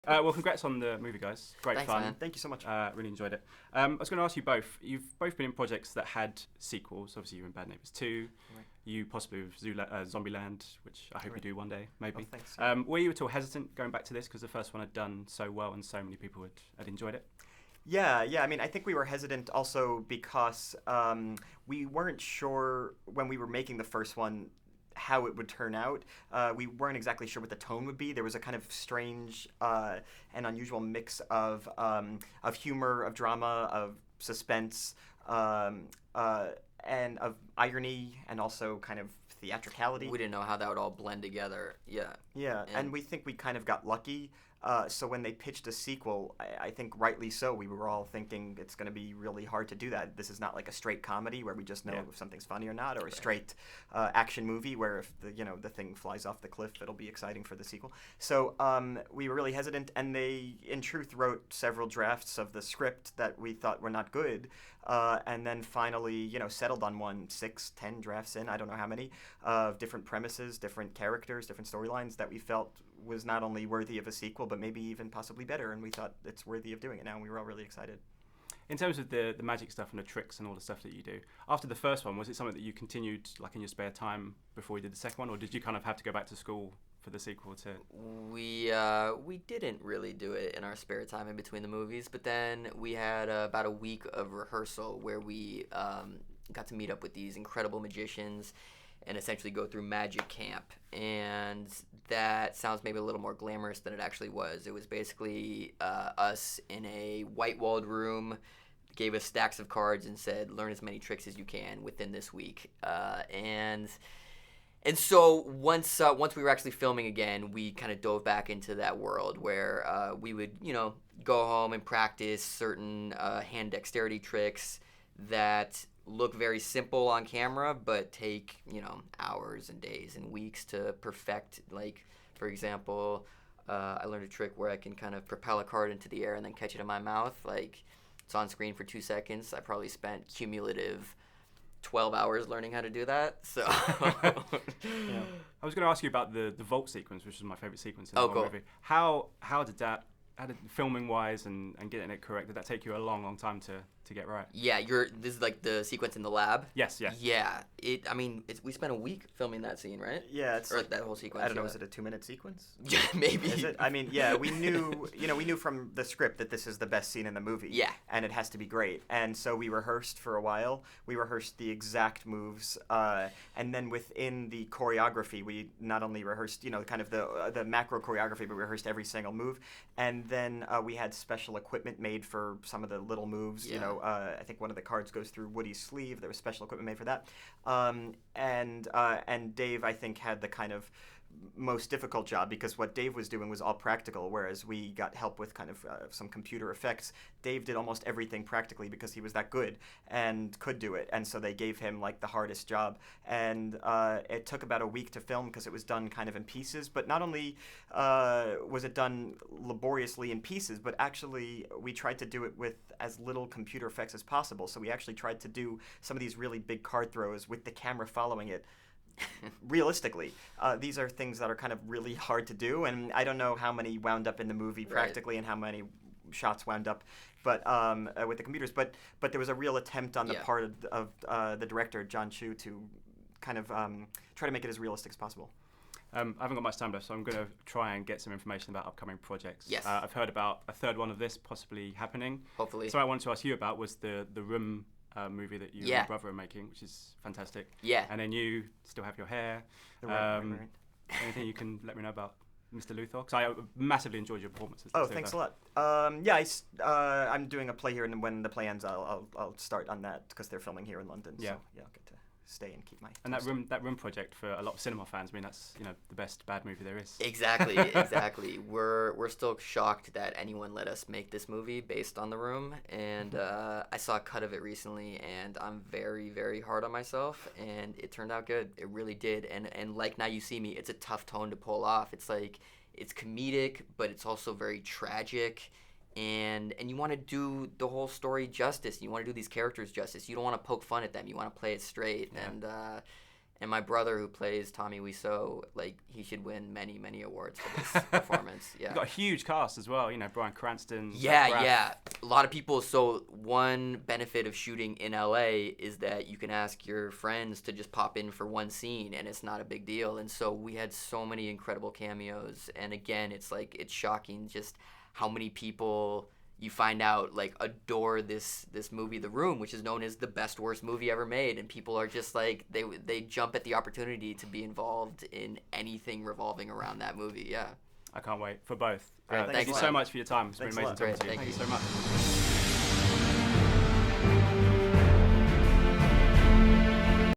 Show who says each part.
Speaker 1: Well, congrats on the movie, guys. Great
Speaker 2: Thanks,
Speaker 1: fun.
Speaker 2: man.
Speaker 3: Thank you so much.
Speaker 1: Really enjoyed it. I was going to ask you both. You've both been in projects that had sequels. Obviously, you were in Bad Neighbours 2.
Speaker 3: Right.
Speaker 1: You possibly with Zombieland, which I hope
Speaker 3: Right.
Speaker 1: you do one day, maybe.
Speaker 3: Oh, thanks.
Speaker 1: Were you at all hesitant going back to this because the first one had done so well and so many people had enjoyed it?
Speaker 3: Yeah. I mean, I think we were hesitant also because we weren't sure when we were making the first one how it would turn out. We weren't exactly sure what the tone would be. There was a kind of strange and unusual mix of humor, of drama, of suspense, and of irony, and also kind of theatricality.
Speaker 2: We didn't know how that would all blend together. Yeah.
Speaker 3: Yeah, and we think we kind of got lucky. So when they pitched a sequel, I think rightly so, we were all thinking it's going to be really hard to do that. This is not like a straight comedy where we just know if something's funny or not, or a straight action movie where if the thing flies off the cliff, it'll be exciting for the sequel. So we were really hesitant, and they, in truth, wrote several drafts of the script that we thought were not good, and then finally, settled on one, 6, 10 drafts in, I don't know how many, of different premises, different characters, different storylines that we felt was not only worthy of a sequel, but maybe even possibly better, and we thought it's worthy of doing it now, and we were all really excited.
Speaker 1: In terms of the magic stuff and the tricks and all the stuff that you do, after the first one, was it something that you continued like in your spare time before you did the second one, or did you kind of have to go back to school for the sequel to?
Speaker 2: We didn't really do it in our spare time in between the movies, but then we had about a week of rehearsal where we got to meet up with these incredible magicians and essentially go through magic camp. And that sounds maybe a little more glamorous than it actually was. It was basically us in a white-walled room, gave us stacks of cards and said, learn as many tricks as you can within this week. And so once we were actually filming again, we kind of dove back into that world where we would, go home and practice certain hand dexterity tricks that look very simple on camera, but take, hours and days and weeks to perfect. Like, for example, I learned a trick where I can kind of propel a card into the air and then catch it in my mouth. Like, it's on screen for 2 seconds. I probably spent cumulative 12 hours learning how to do that. So
Speaker 1: Yeah. I was going to ask you about the vault sequence, which is my favorite sequence in the whole
Speaker 2: cool.
Speaker 1: movie. How did filming wise and getting it correct, did that take you a long time to get right?
Speaker 2: Yeah, this is like the sequence in the lab.
Speaker 1: Yes, yeah.
Speaker 2: Yeah, we spent a week filming that scene, right?
Speaker 3: Yeah, it's
Speaker 2: Or like that whole sequence.
Speaker 3: I don't know,
Speaker 2: yeah.
Speaker 3: is it a 2-minute sequence?
Speaker 2: Maybe.
Speaker 3: Is it? I mean, yeah, we knew from the script that this is the best scene in the movie.
Speaker 2: Yeah.
Speaker 3: And it has to be great. And so we rehearsed for a while. We rehearsed the exact moves, and then within the choreography, we not only rehearsed, kind of the macro choreography, but we rehearsed every single move. And then we had special equipment made for some of the little moves.
Speaker 2: Yeah.
Speaker 3: I think one of the cards goes through Woody's sleeve. There was special equipment made for that. And Dave, I think, had the kind of most difficult job because what Dave was doing was all practical, whereas we got help with kind of some computer effects. Dave did almost everything practically because he was that good and could do it, and so they gave him like the hardest job. And it took about a week to film because it was done kind of in pieces. But not only was it done laboriously in pieces, but actually we tried to do it with as little computer effects as possible. So we actually tried to do some of these really big card throws with the camera following it. Realistically, these are things that are kind of really hard to do, and I don't know how many wound up in the movie practically and how many shots wound up, but with the computers. But there was a real attempt on the part of the director John Chu to kind of try to make it as realistic as possible.
Speaker 1: I haven't got much time left, so I'm going to try and get some information about upcoming projects.
Speaker 2: Yes.
Speaker 1: I've heard about a third one of this possibly happening.
Speaker 2: Hopefully.
Speaker 1: So I wanted to ask you about was the Room movie that you and your brother are making, which is fantastic.
Speaker 2: Yeah.
Speaker 1: And then you still have your hair.
Speaker 3: Right.
Speaker 1: Anything you can let me know about Mr. Luthor? Because I massived enjoyed your performances.
Speaker 3: Oh, thanks a lot. I'm doing a play here, and when the play ends, I'll start on that because they're filming here in London.
Speaker 1: Yeah.
Speaker 3: So, yeah, I'll get to stay and keep my.
Speaker 1: And that room project for a lot of cinema fans. I mean, that's the best bad movie there is.
Speaker 2: Exactly. We're still shocked that anyone let us make this movie based on The Room, and I saw a cut of it recently, and I'm very, very hard on myself, and it turned out good. It really did, and like Now You See Me, it's a tough tone to pull off. It's like it's comedic, but it's also very tragic. And you want to do the whole story justice. You want to do these characters justice. You don't want to poke fun at them. You want to play it straight. Yeah. And my brother, who plays Tommy Wiseau, like, he should win many, many awards for this performance. Yeah.
Speaker 1: You've got a huge cast as well. You know, Bryan Cranston.
Speaker 2: Yeah,
Speaker 1: Zach Braff.
Speaker 2: yeah. A lot of people. So one benefit of shooting in LA is that you can ask your friends to just pop in for one scene, and it's not a big deal. And so we had so many incredible cameos. And again, it's like, it's shocking just how many people you find out like adore this movie, The Room, which is known as the best worst movie ever made, and people are just like they jump at the opportunity to be involved in anything revolving around that movie. Yeah.
Speaker 1: I can't wait for both.
Speaker 3: Great,
Speaker 1: Thank
Speaker 2: thanks
Speaker 1: you
Speaker 2: a
Speaker 1: so
Speaker 2: lot.
Speaker 1: much for your time. It's been
Speaker 3: Thanks a
Speaker 1: amazing
Speaker 3: lot.
Speaker 1: talking to
Speaker 2: Great,
Speaker 1: you.
Speaker 2: thank
Speaker 1: Thank you so much.